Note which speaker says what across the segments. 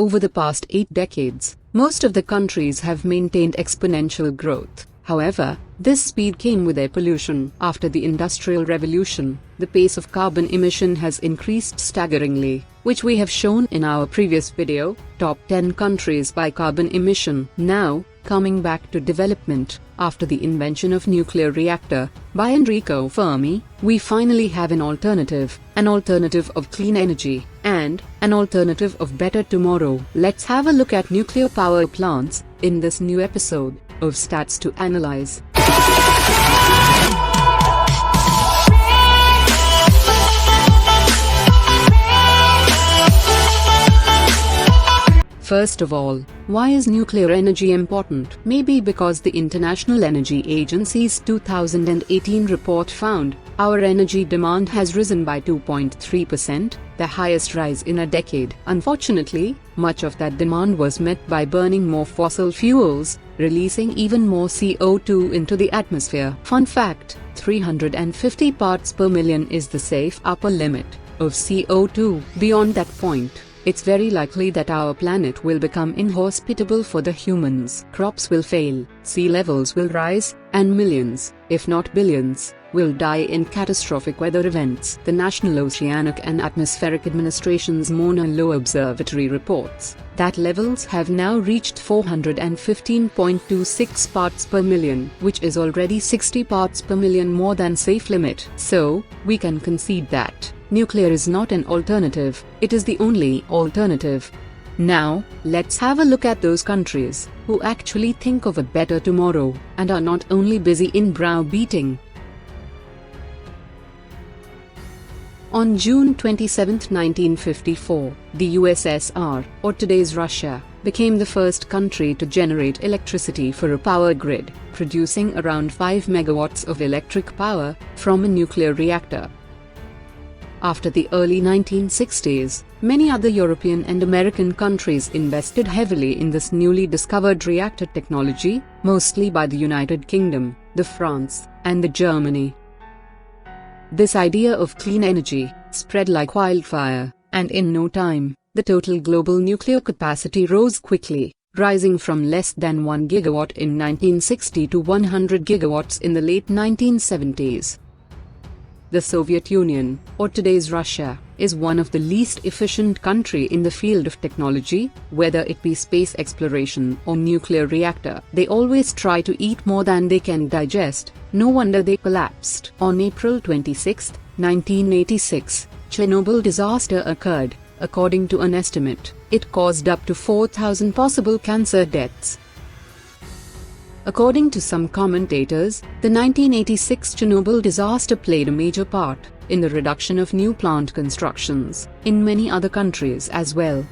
Speaker 1: Over the past 8 decades, most of the countries have maintained exponential growth. However, this speed came with air pollution. After the Industrial Revolution, the pace of carbon emission has increased staggeringly, which we have shown in our previous video, Top 10 Countries by Carbon Emission. Now, coming back to development, after the invention of nuclear reactor by Enrico Fermi, we finally have an alternative of clean energy, and an alternative of better tomorrow. Let's have a look at nuclear power plants in this new episode of Stats to Analyze. First of all, why is nuclear energy important? Maybe because the International Energy Agency's 2018 report found our energy demand has risen by 2.3%, the highest rise in a decade. Unfortunately, much of that demand was met by burning more fossil fuels, releasing even more CO2 into the atmosphere. Fun fact, 350 parts per million is the safe upper limit of CO2. Beyond that point, it's very likely that our planet will become inhospitable for the humans. Crops will fail, sea levels will rise, and millions, if not billions, will die in catastrophic weather events. The National Oceanic and Atmospheric Administration's Mauna Loa Observatory reports that levels have now reached 415.26 parts per million, which is already 60 parts per million more than safe limit. So, we can concede that nuclear is not an alternative, it is the only alternative. Now, let's have a look at those countries who actually think of a better tomorrow and are not only busy in browbeating. On June 27, 1954, the USSR, or today's Russia, became the first country to generate electricity for a power grid, producing around 5 megawatts of electric power from a nuclear reactor. After the early 1960s, many other European and American countries invested heavily in this newly discovered reactor technology, mostly by the United Kingdom, the France, and the Germany. This idea of clean energy spread like wildfire, and in no time, the total global nuclear capacity rose quickly, rising from less than 1 gigawatt in 1960 to 100 gigawatts in the late 1970s. The Soviet Union, or today's Russia, is one of the least efficient country in the field of technology, whether it be space exploration or nuclear reactor. They always try to eat more than they can digest. No wonder they collapsed. On April 26, 1986, Chernobyl disaster occurred. According to an estimate, it caused up to 4,000 possible cancer deaths. According to some commentators, the 1986 Chernobyl disaster played a major part in the reduction of new plant constructions in many other countries as well.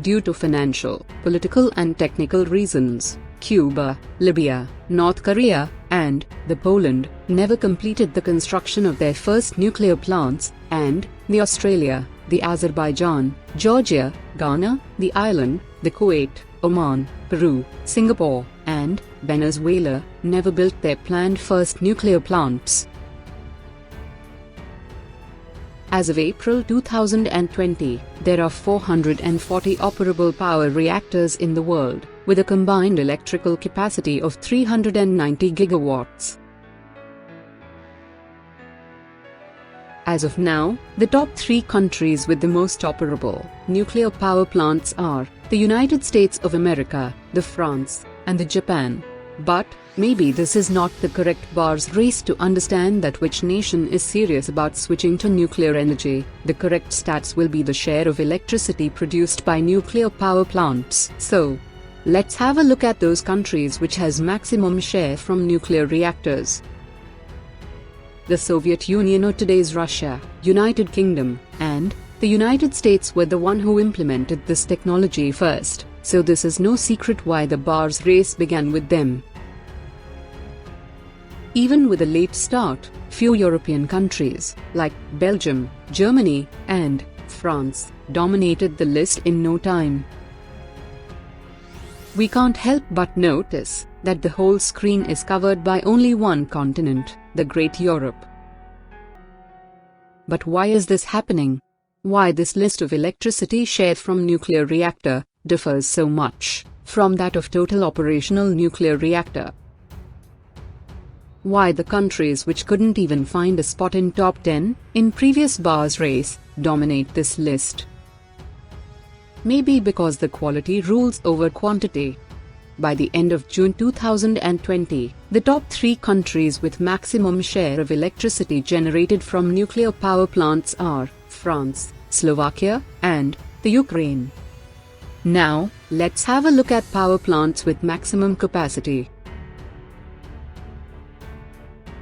Speaker 1: Due to financial, political and technical reasons, Cuba, Libya, North Korea, and Poland never completed the construction of their first nuclear plants, and the Australia, the Azerbaijan, Georgia, Ghana, the Ireland, the Kuwait, Oman, Peru, Singapore, and Venezuela never built their planned first nuclear plants. As of April 2020, there are 440 operable power reactors in the world, with a combined electrical capacity of 390 gigawatts. As of now, the top 3 countries with the most operable nuclear power plants are the United States of America, the France, and the Japan. But maybe this is not the correct bar's race to understand that which nation is serious about switching to nuclear energy. The correct stats will be the share of electricity produced by nuclear power plants. So, let's have a look at those countries which has maximum share from nuclear reactors. The Soviet Union, or today's Russia, United Kingdom, and the United States were the one who implemented this technology first, so this is no secret why the bar's race began with them. Even with a late start, few European countries, like Belgium, Germany, and France, dominated the list in no time. We can't help but notice that the whole screen is covered by only one continent, the Great Europe. But why is this happening? Why this list of electricity shared from nuclear reactor differs so much from that of total operational nuclear reactor. Why the countries which couldn't even find a spot in top 10 in previous bars race dominate this list. Maybe because the quality rules over quantity. By the end of June 2020, the top 3 countries with maximum share of electricity generated from nuclear power plants are France, Slovakia, and the Ukraine. Now, let's have a look at power plants with maximum capacity.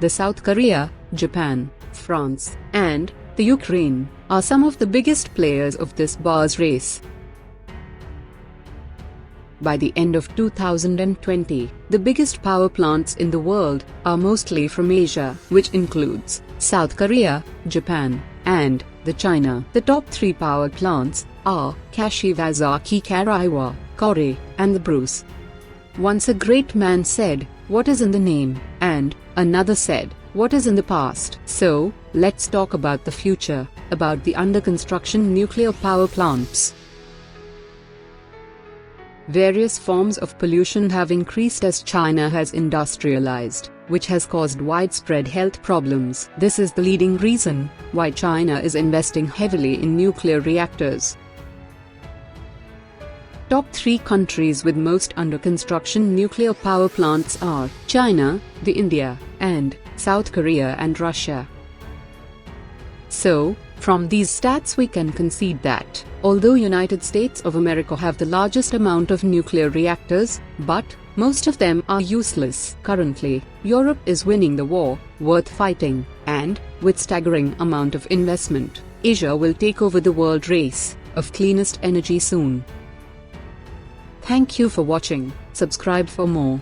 Speaker 1: The South Korea, Japan, France, and the Ukraine are some of the biggest players of this bars race. By the end of 2020, the biggest power plants in the world are mostly from Asia, which includes South Korea, Japan, and the China. The top 3 power plants are Kashiwazaki Kariwa, Kore, and the Bruce. Once a great man said, "What is in the name?" and another said, "What is in the past?" So, let's talk about the future, about the under construction nuclear power plants. Various forms of pollution have increased as China has industrialized, which has caused widespread health problems. This is the leading reason why China is investing heavily in nuclear reactors. Top 3 countries with most under construction nuclear power plants are China, India, and South Korea and Russia. So, from these stats we can concede that, although United States of America have the largest amount of nuclear reactors, but most of them are useless. Currently, Europe is winning the war worth fighting, and with staggering amount of investment, Asia will take over the world race of cleanest energy soon. Thank you for watching. Subscribe for more.